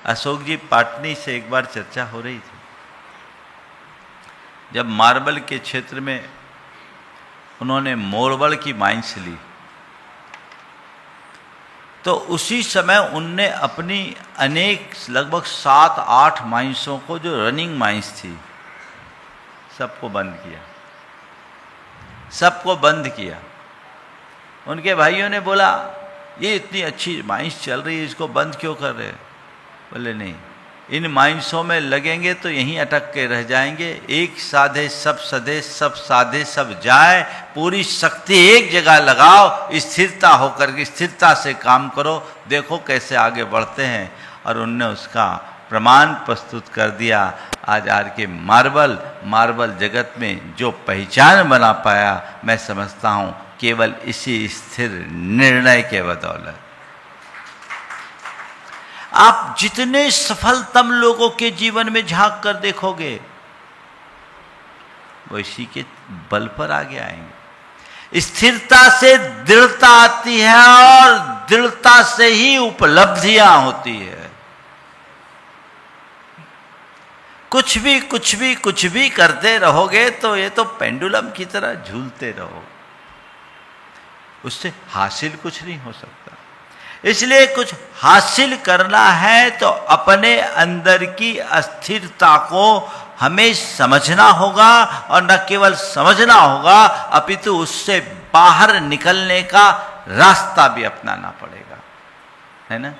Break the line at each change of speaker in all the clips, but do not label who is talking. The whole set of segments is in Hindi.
अशोक जी पाटनी से एक बार चर्चा हो रही थी, जब मार्बल के क्षेत्र में उन्होंने मोरबल की माइंस ली, तो उसी समय उनने अपनी अनेक लगभग 7-8 माइंसों को, जो रनिंग माइंस थी, सबको बंद किया, सबको बंद किया। उनके भाइयों ने बोला, ये इतनी अच्छी माइंस चल रही है, इसको बंद क्यों कर रहे हैं? बोले नहीं, इन माइंसों में लगेंगे तो यहीं अटक के रह जाएंगे। एक साधे सब सधे, सब साधे सब जाए, पूरी शक्ति एक जगह लगाओ, स्थिरता होकर के स्थिरता से काम करो, देखो कैसे आगे बढ़ते हैं। और उनने उसका प्रमाण प्रस्तुत कर दिया। आज आर के मार्बल जगत में जो पहचान बना पाया, मैं समझता हूँ केवल इसी स्थिर निर्णय के बदौलत। आप जितने सफलतम लोगों के जीवन में झांक कर देखोगे, वो इसी के बल पर आगे आएंगे। स्थिरता से दृढ़ता आती है और दृढ़ता से ही उपलब्धियां होती है। कुछ भी करते रहोगे तो ये तो पेंडुलम की तरह झूलते रहो, उससे हासिल कुछ नहीं हो सकता। इसलिए कुछ हासिल करना है तो अपने अंदर की अस्थिरता को हमें समझना होगा, और न केवल समझना होगा अपितु उससे बाहर निकलने का रास्ता भी अपनाना पड़ेगा, है ना।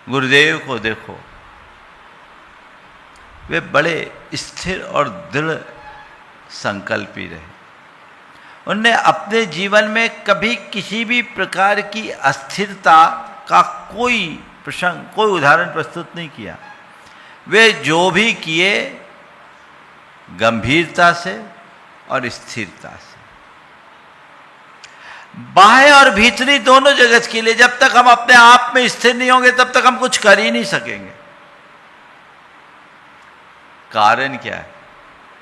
गुरुदेव को देखो, वे बड़े स्थिर और दृढ़ संकल्पी रहे। उनने अपने जीवन में कभी किसी भी प्रकार की अस्थिरता का कोई प्रसंग, कोई उदाहरण प्रस्तुत नहीं किया। वे जो भी किए गंभीरता से और स्थिरता से, बाह्य और भीतरी दोनों जगत के लिए। जब तक हम अपने आप में स्थिर नहीं होंगे तब तक हम कुछ कर ही नहीं सकेंगे। कारण क्या है?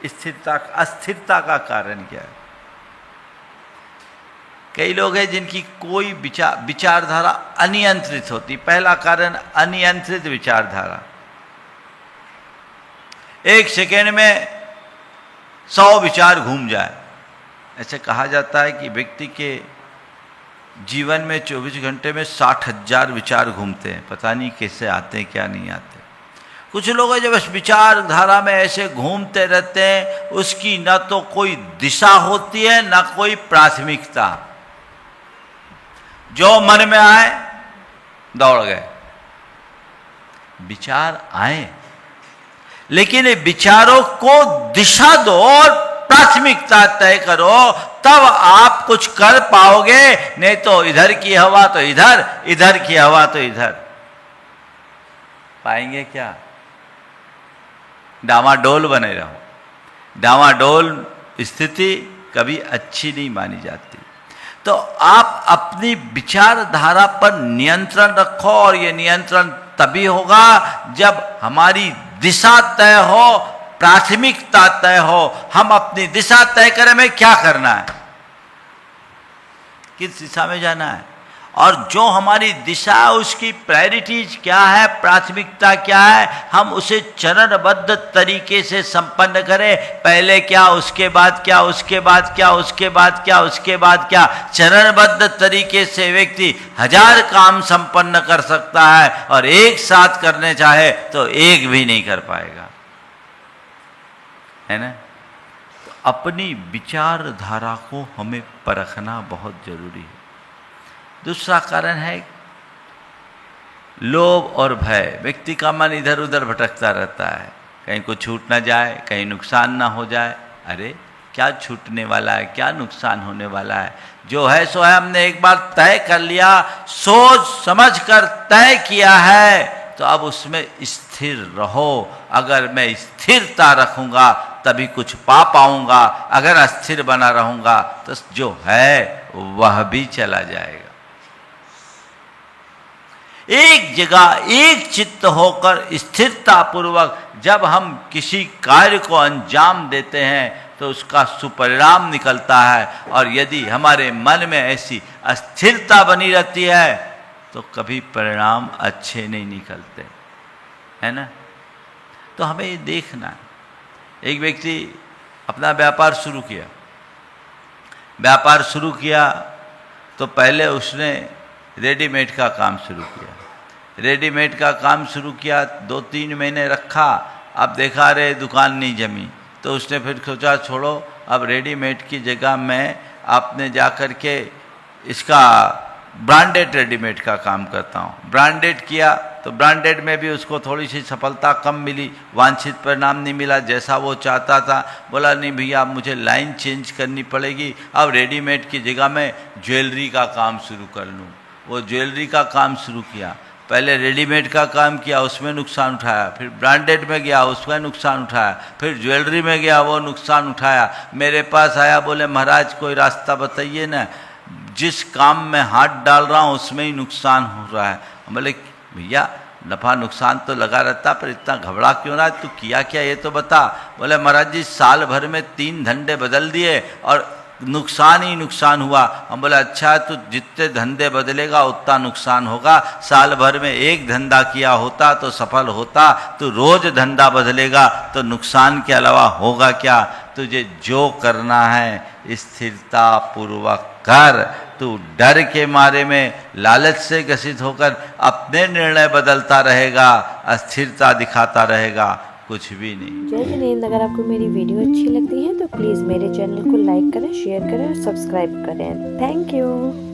अस्थिरता का कारण क्या है? कई लोग हैं जिनकी कोई विचारधारा अनियंत्रित होती। पहला कारण अनियंत्रित विचारधारा। एक सेकेंड में 100 विचार घूम जाए। ऐसे कहा जाता है कि व्यक्ति के जीवन में 24 घंटे में 60,000 विचार घूमते हैं। पता नहीं कैसे आते हैं, क्या नहीं आते। कुछ लोग हैं जो बस विचारधारा में ऐसे घूमते रहते हैं, उसकी न तो कोई दिशा होती है न कोई प्राथमिकता। जो मन में आए दौड़ गए। विचार आए, लेकिन विचारों को दिशा दो और प्राथमिकता तय करो, तब आप कुछ कर पाओगे। नहीं तो इधर की हवा तो इधर, इधर की हवा तो इधर। पाएंगे क्या? डामाडोल बने रहो। डामाडोल स्थिति कभी अच्छी नहीं मानी जाती। तो आप अपनी विचारधारा पर नियंत्रण रखो, और ये नियंत्रण तभी होगा जब हमारी दिशा तय हो, प्राथमिकता तय हो। हम अपनी दिशा तय करें, हमें क्या करना है, किस दिशा में जाना है, और जो हमारी दिशा है उसकी प्रायोरिटीज क्या है, प्राथमिकता क्या है, हम उसे चरणबद्ध तरीके से संपन्न करें। पहले क्या, उसके बाद क्या, उसके बाद क्या, उसके बाद क्या, उसके बाद क्या। चरणबद्ध तरीके से व्यक्ति 1000 काम संपन्न कर सकता है, और एक साथ करने चाहे तो एक भी नहीं कर पाएगा, है ना। तो अपनी विचारधारा को हमें परखना बहुत जरूरी है। दूसरा कारण है लोभ और भय। व्यक्ति का मन इधर उधर भटकता रहता है, कहीं कुछ छूट ना जाए, कहीं नुकसान ना हो जाए। अरे क्या छूटने वाला है, क्या नुकसान होने वाला है? जो है सो है। हमने एक बार तय कर लिया, सोच समझ कर तय किया है, तो अब उसमें स्थिर रहो। अगर मैं स्थिरता रखूंगा तभी कुछ पा पाऊंगा। अगर अस्थिर बना रहूंगा तो जो है वह भी चला जाएगा। एक जगह एक चित्त होकर स्थिरता पूर्वक जब हम किसी कार्य को अंजाम देते हैं तो उसका सुपरिणाम निकलता है। और यदि हमारे मन में ऐसी अस्थिरता बनी रहती है तो कभी परिणाम अच्छे नहीं निकलते, है ना। तो हमें ये देखना है। एक व्यक्ति अपना व्यापार शुरू किया तो पहले उसने रेडीमेड का काम शुरू किया। 2-3 महीने रखा, अब देखा रे दुकान नहीं जमी, तो उसने फिर सोचा छोड़ो, अब रेडीमेड की जगह मैं आपने जा कर के इसका ब्रांडेड रेडीमेड का काम करता हूँ। ब्रांडेड किया तो ब्रांडेड में भी उसको थोड़ी सी सफलता कम मिली, वांछित परिणाम नहीं मिला जैसा वो चाहता था। बोला नहीं भैया, अब मुझे लाइन चेंज करनी पड़ेगी, अब रेडीमेड की जगह मैं ज्वेलरी का काम शुरू कर लूँ। वो ज्वेलरी का काम शुरू किया। पहले रेडीमेड का काम किया, उसमें नुकसान उठाया, फिर ब्रांडेड में गया, उसमें नुकसान उठाया, फिर ज्वेलरी में गया, वो नुकसान उठाया। मेरे पास आया, बोले महाराज कोई रास्ता बताइए ना, जिस काम में हाथ डाल रहा हूँ उसमें ही नुकसान हो रहा है। बोले भैया नफ़ा नुकसान तो लगा रहता, पर इतना घबरा क्यों रहा है, तू किया क्या ये तो बता। बोले महाराज जी साल भर में 3 धंधे बदल दिए और नुकसान ही नुकसान हुआ। हम बोले अच्छा, तो जितने धंधे बदलेगा उतना नुकसान होगा। साल भर में 1 धंधा किया होता तो सफल होता, तो रोज धंधा बदलेगा तो नुकसान के अलावा होगा क्या। तुझे जो करना है स्थिरता पूर्वक कर। तू डर के मारे में लालच से ग्रसित होकर अपने निर्णय बदलता रहेगा, अस्थिरता दिखाता रहेगा, कुछ भी नहीं।
जय जिनेंद्र। अगर आपको मेरी वीडियो अच्छी लगती है तो प्लीज़ मेरे चैनल को लाइक करें, शेयर करें और सब्सक्राइब करें। Thank you.